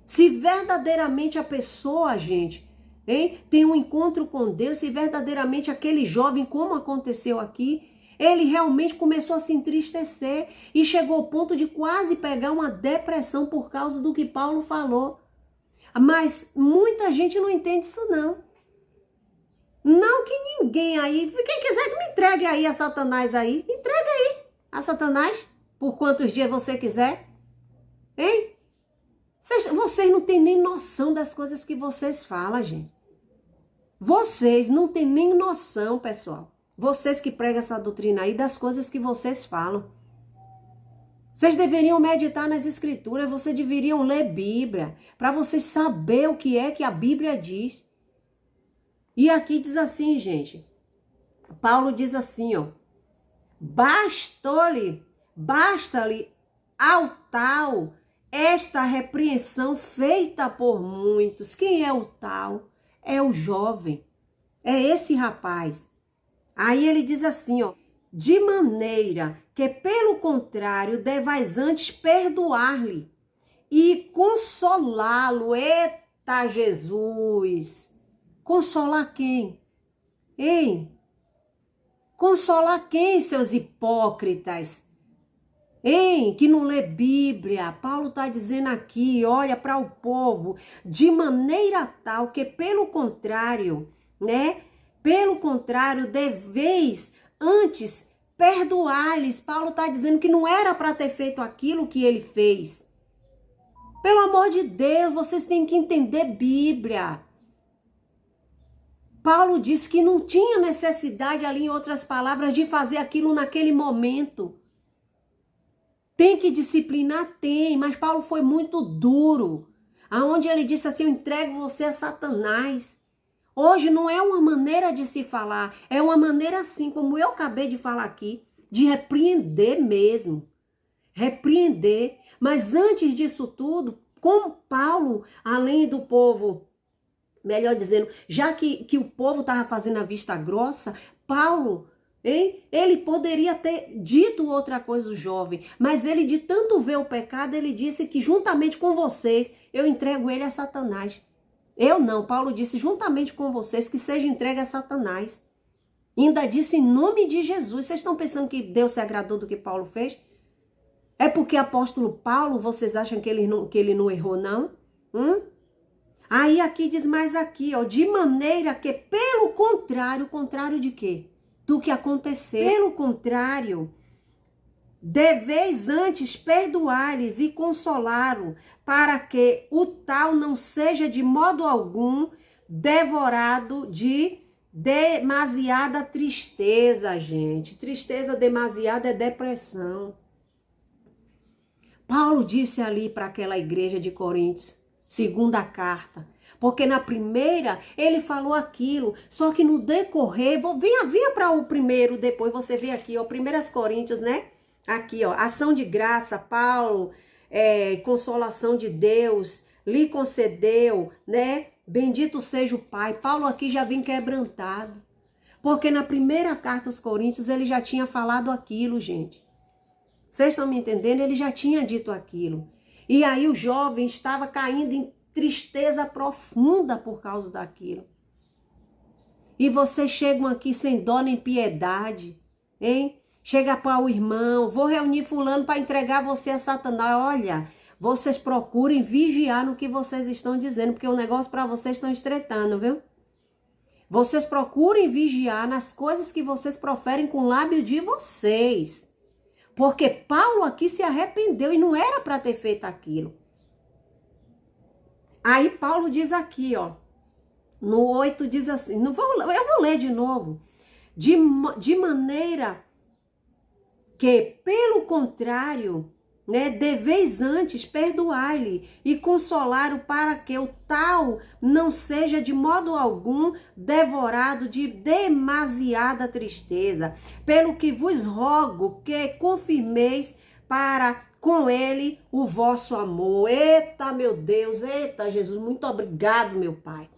Se verdadeiramente a pessoa, gente, tem um encontro com Deus, se verdadeiramente aquele jovem, como aconteceu aqui, ele realmente começou a se entristecer e chegou ao ponto de quase pegar uma depressão por causa do que Paulo falou. Mas muita gente não entende isso não. Não que ninguém aí, quem quiser que me entregue aí a Satanás aí, entrega aí a Satanás, por quantos dias você quiser, hein? Vocês não têm nem noção das coisas que vocês falam, gente. Vocês não têm nem noção, pessoal. Vocês que pregam essa doutrina aí, das coisas que vocês falam. Vocês deveriam meditar nas escrituras, vocês deveriam ler Bíblia, para vocês saberem o que é que a Bíblia diz. E aqui diz assim, gente, Paulo diz assim, basta-lhe ao tal esta repreensão feita por muitos. Quem é o tal? É o jovem, é esse rapaz. Aí ele diz assim, de maneira que pelo contrário devais antes perdoar-lhe e consolá-lo. Eita Jesus! Consolar quem? Hein? Consolar quem, seus hipócritas? Hein? Que não lê Bíblia. Paulo está dizendo aqui, olha para o povo, de maneira tal que pelo contrário, Pelo contrário, deveis antes perdoar-lhes. Paulo está dizendo que não era para ter feito aquilo que ele fez. Pelo amor de Deus, vocês têm que entender Bíblia. Paulo disse que não tinha necessidade ali, em outras palavras, de fazer aquilo naquele momento. Tem que disciplinar? Tem, mas Paulo foi muito duro. Aonde ele disse assim, eu entrego você a Satanás. Hoje não é uma maneira de se falar, é uma maneira assim, como eu acabei de falar aqui, de repreender mesmo. Repreender. Mas antes disso tudo, como Paulo, além do povo, melhor dizendo, já que o povo estava fazendo a vista grossa, Paulo, ele poderia ter dito outra coisa, o jovem, mas ele, de tanto ver o pecado, ele disse que juntamente com vocês, eu entrego ele a Satanás. Eu não, Paulo disse, juntamente com vocês, que seja entregue a Satanás. Ainda disse em nome de Jesus. Vocês estão pensando que Deus se agradou do que Paulo fez? É porque apóstolo Paulo, vocês acham que ele não errou, não? Aí aqui diz mais aqui, de maneira que pelo contrário de quê? Do que aconteceu. Pelo contrário, deveis antes perdoar-lhes e consolá-lo, para que o tal não seja de modo algum devorado de demasiada tristeza, gente. Tristeza demasiada é depressão. Paulo disse ali para aquela igreja de Coríntios, segunda carta, porque na primeira ele falou aquilo, só que no decorrer, venha para o primeiro, depois você vê aqui, 1 Coríntios, Aqui, ação de graça, Paulo, consolação de Deus, lhe concedeu, né? Bendito seja o Pai. Paulo aqui já vem quebrantado. Porque na primeira carta aos Coríntios ele já tinha falado aquilo, gente. Vocês estão me entendendo? Ele já tinha dito aquilo. E aí o jovem estava caindo em tristeza profunda por causa daquilo. E vocês chegam aqui sem dó nem piedade, hein? Chega para o irmão, vou reunir fulano para entregar você a Satanás. Olha, vocês procurem vigiar no que vocês estão dizendo, porque o negócio para vocês estão estreitando, viu? Vocês procurem vigiar nas coisas que vocês proferem com o lábio de vocês. Porque Paulo aqui se arrependeu e não era para ter feito aquilo. Aí Paulo diz aqui, ó, no 8 diz assim, eu vou ler de novo. De maneira que, pelo contrário, né, deveis antes perdoar-lhe e consolar-o para que o tal não seja de modo algum devorado de demasiada tristeza. Pelo que vos rogo que confirmeis para com ele o vosso amor. Eita, meu Deus, eita, Jesus, muito obrigado, meu Pai.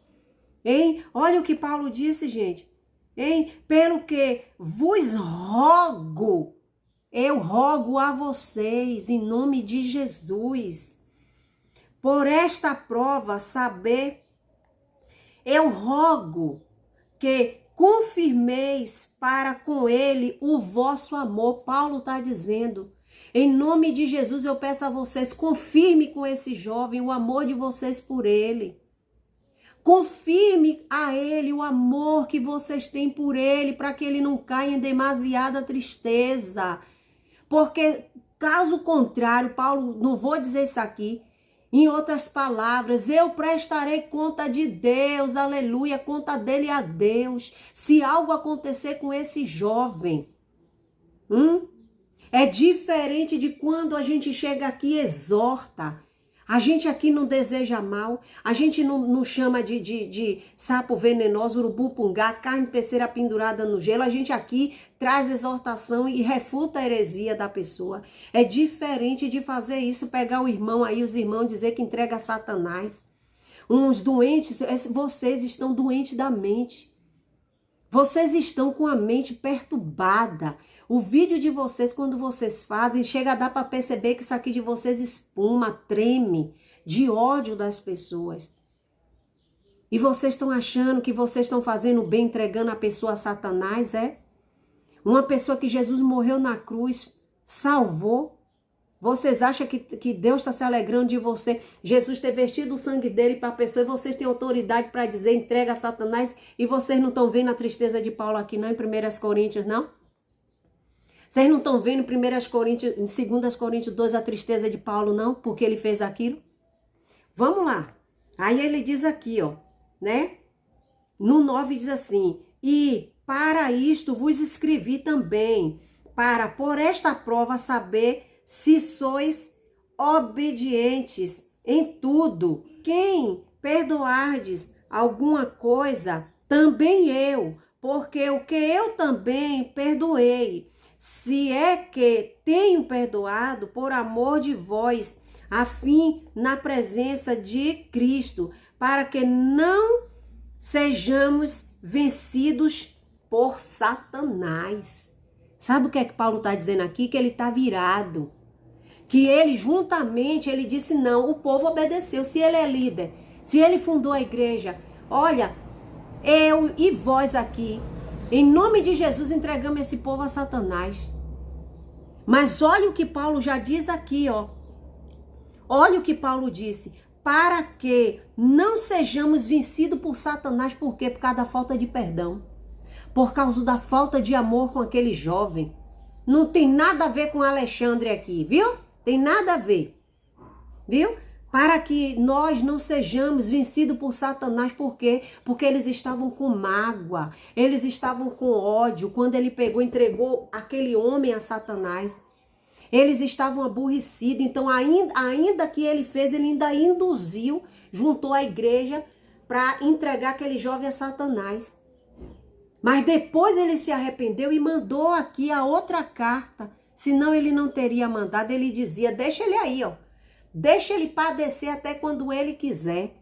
Hein? Olha o que Paulo disse, gente. Hein? Pelo que vos rogo, eu rogo a vocês, em nome de Jesus, por esta prova saber, eu rogo que confirmeis para com ele o vosso amor. Paulo está dizendo, em nome de Jesus eu peço a vocês, confirme com esse jovem o amor de vocês por ele. Confirme a ele o amor que vocês têm por ele, para que ele não caia em demasiada tristeza. Porque, caso contrário, Paulo, não vou dizer isso aqui, em outras palavras, eu prestarei conta de Deus, aleluia, conta dele a Deus, se algo acontecer com esse jovem. É diferente de quando a gente chega aqui e exorta. A gente aqui não deseja mal, a gente não chama de sapo venenoso, urubu-pungá, carne terceira pendurada no gelo. A gente aqui traz exortação e refuta a heresia da pessoa. É diferente de fazer isso, pegar o irmão aí, os irmãos dizer que entrega a Satanás. Uns doentes, vocês estão doentes da mente. Vocês estão com a mente perturbada. O vídeo de vocês, quando vocês fazem, chega a dar para perceber que isso aqui de vocês espuma, treme, de ódio das pessoas. E vocês estão achando que vocês estão fazendo bem, entregando a pessoa a Satanás, é? Uma pessoa que Jesus morreu na cruz, salvou. Vocês acham que Deus está se alegrando de você? Jesus ter vestido o sangue dele para a pessoa e vocês têm autoridade para dizer entrega a Satanás e vocês não estão vendo a tristeza de Paulo aqui, não, em 1 Coríntios, não? Vocês não estão vendo em 2 Coríntios 2 a tristeza de Paulo, não? Porque ele fez aquilo? Vamos lá. Aí ele diz aqui, ó, né? No 9 diz assim, e para isto vos escrevi também, para por esta prova saber se sois obedientes em tudo. Quem perdoardes alguma coisa, também eu, porque o que eu também perdoei, se é que tenho perdoado por amor de vós, a fim na presença de Cristo, para que não sejamos vencidos por Satanás. Sabe o que é que Paulo está dizendo aqui? Que ele está virado. Que ele juntamente, ele disse não, o povo obedeceu. Se ele é líder, se ele fundou a igreja, olha, eu e vós aqui, em nome de Jesus, entregamos esse povo a Satanás. Mas olha o que Paulo já diz aqui, ó. Olha o que Paulo disse. Para que não sejamos vencidos por Satanás. Por quê? Por causa da falta de perdão. Por causa da falta de amor com aquele jovem. Não tem nada a ver com Alexandre aqui, viu? Tem nada a ver. Viu? Para que nós não sejamos vencidos por Satanás. Por quê? Porque eles estavam com mágoa. Eles estavam com ódio. Quando ele pegou e entregou aquele homem a Satanás. Eles estavam aborrecidos. Então, ainda que ele fez, ele ainda induziu, juntou a igreja para entregar aquele jovem a Satanás. Mas depois ele se arrependeu e mandou aqui a outra carta. Senão ele não teria mandado. Ele dizia, deixa ele aí, ó. Deixa ele padecer até quando ele quiser.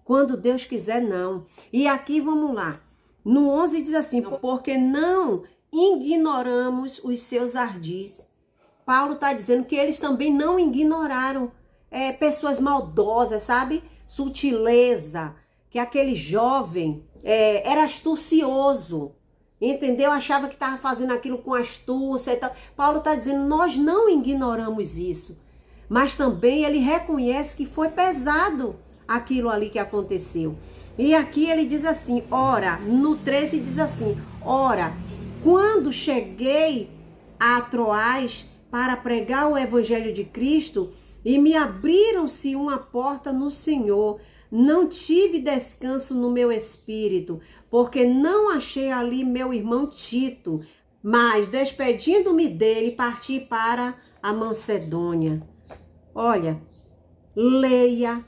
Quando Deus quiser, não. E aqui, vamos lá. No 11 diz assim, porque não ignoramos os seus ardis. Paulo está dizendo que eles também não ignoraram pessoas maldosas, sabe? Sutileza, que aquele jovem era astucioso, entendeu? Achava que estava fazendo aquilo com astúcia e tal. Paulo está dizendo, nós não ignoramos isso, mas também ele reconhece que foi pesado aquilo ali que aconteceu. E aqui ele diz assim, ora, no 13 diz assim, ora, quando cheguei a Troás para pregar o evangelho de Cristo e me abriram-se uma porta no Senhor, não tive descanso no meu espírito, porque não achei ali meu irmão Tito, mas despedindo-me dele, parti para a Macedônia. Olha, leia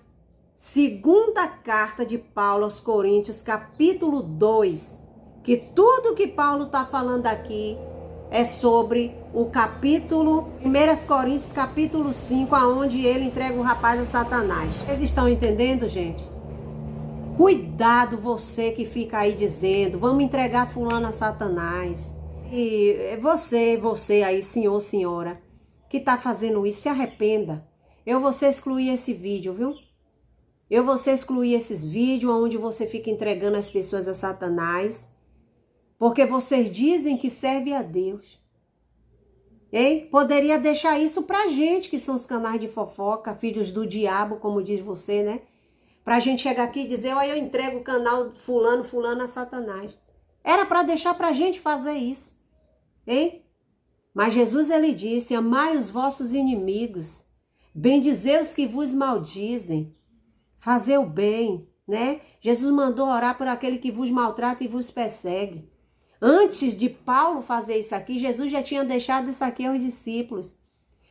segunda carta de Paulo aos Coríntios, capítulo 2, que tudo que Paulo está falando aqui é sobre o capítulo 1 Coríntios, capítulo 5, aonde ele entrega o rapaz a Satanás. Vocês estão entendendo, gente? Cuidado você que fica aí dizendo, vamos entregar fulano a Satanás. E você aí, senhor, senhora, que tá fazendo isso, se arrependa. Eu vou excluir esse vídeo, viu? Eu vou excluir esses vídeos onde você fica entregando as pessoas a Satanás. Porque vocês dizem que serve a Deus. Hein? Poderia deixar isso pra gente, que são os canais de fofoca, filhos do diabo, como diz você, né? Pra gente chegar aqui e dizer, olha, eu entrego o canal fulano a Satanás. Era pra deixar pra gente fazer isso. Hein? Mas Jesus, ele disse, amai os vossos inimigos, bendizei os que vos maldizem, fazer o bem, né? Jesus mandou orar por aquele que vos maltrata e vos persegue. Antes de Paulo fazer isso aqui, Jesus já tinha deixado isso aqui aos discípulos.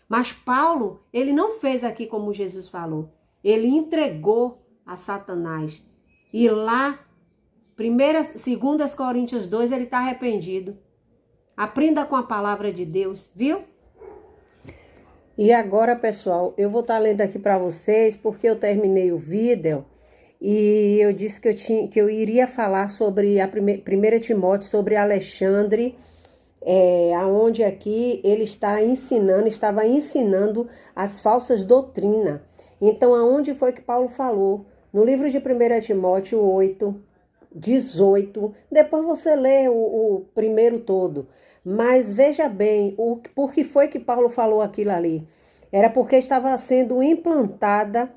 Mas Paulo, ele não fez aqui como Jesus falou. Ele entregou a Satanás. E lá, 2 Coríntios 2, ele está arrependido. Aprenda com a palavra de Deus, viu? E agora, pessoal, eu vou estar lendo aqui para vocês, porque eu terminei o vídeo e eu disse que eu iria falar sobre a 1 Timóteo, sobre Alexandre, aonde aqui ele estava ensinando as falsas doutrinas. Então, aonde foi que Paulo falou? No livro de 1 Timóteo 8, 18, depois você lê o primeiro todo. Mas veja bem, por que foi que Paulo falou aquilo ali? Era porque estava sendo implantada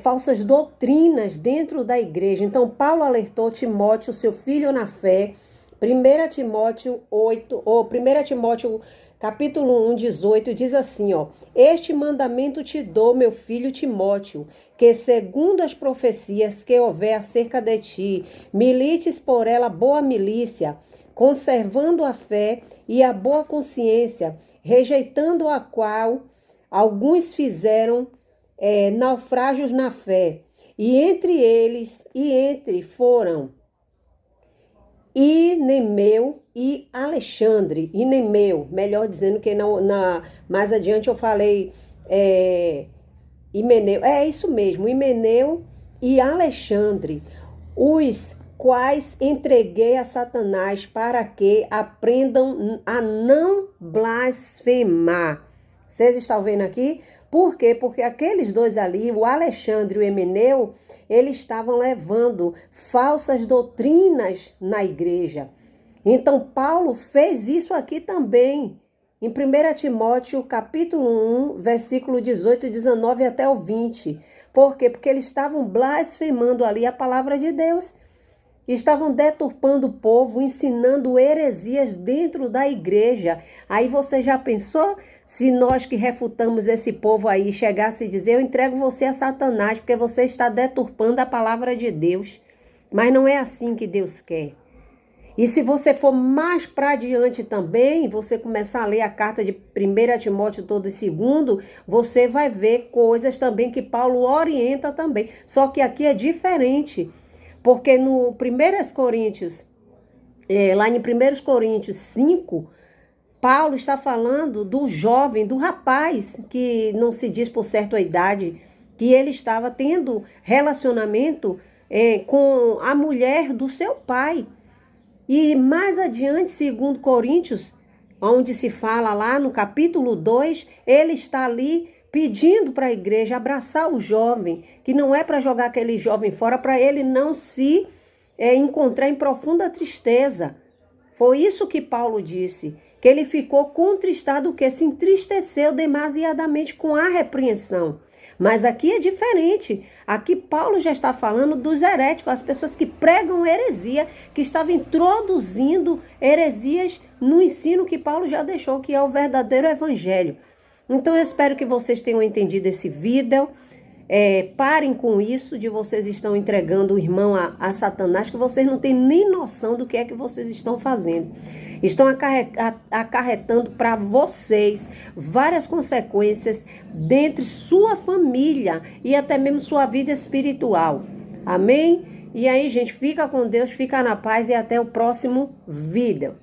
falsas doutrinas dentro da igreja. Então, Paulo alertou Timóteo, seu filho na fé, 1 Timóteo 8, ou 1 Timóteo capítulo 1, 18, diz assim, ó, este mandamento te dou, meu filho Timóteo, que segundo as profecias que houver acerca de ti, milites por ela boa milícia, conservando a fé e a boa consciência, rejeitando a qual alguns fizeram naufrágios na fé, e entre foram Himeneu e Alexandre. Himeneu, melhor dizendo que mais adiante eu falei Himeneu, isso mesmo, Himeneu e Alexandre, os quais entreguei a Satanás para que aprendam a não blasfemar. Vocês estão vendo aqui? Por quê? Porque aqueles dois ali, o Alexandre e o Himeneu, eles estavam levando falsas doutrinas na igreja. Então, Paulo fez isso aqui também. Em 1 Timóteo, capítulo 1, versículo 18, 19 até o 20. Por quê? Porque eles estavam blasfemando ali a palavra de Deus. Estavam deturpando o povo, ensinando heresias dentro da igreja. Aí você já pensou se nós que refutamos esse povo aí chegasse a dizer, eu entrego você a Satanás, porque você está deturpando a palavra de Deus. Mas não é assim que Deus quer. E se você for mais para adiante também, você começar a ler a carta de 1 Timóteo todo e segundo, você vai ver coisas também que Paulo orienta também. Só que aqui é diferente. Porque no 1 Coríntios, lá em 1 Coríntios 5, Paulo está falando do jovem, do rapaz, que não se diz por certa idade, que ele estava tendo relacionamento com a mulher do seu pai. E mais adiante, segundo Coríntios, onde se fala lá no capítulo 2, ele está ali pedindo para a igreja abraçar o jovem, que não é para jogar aquele jovem fora, para ele não se encontrar em profunda tristeza. Foi isso que Paulo disse, que ele ficou contristado, que se entristeceu demasiadamente com a repreensão. Mas aqui é diferente. Aqui Paulo já está falando dos heréticos, as pessoas que pregam heresia, que estavam introduzindo heresias no ensino que Paulo já deixou, que é o verdadeiro evangelho. Então eu espero que vocês tenham entendido esse vídeo. Parem com isso de vocês estão entregando o irmão a Satanás, que vocês não têm nem noção do que é que vocês estão fazendo. Estão acarretando para vocês várias consequências dentro de sua família e até mesmo sua vida espiritual. Amém? E aí, gente, fica com Deus, fica na paz e até o próximo vídeo.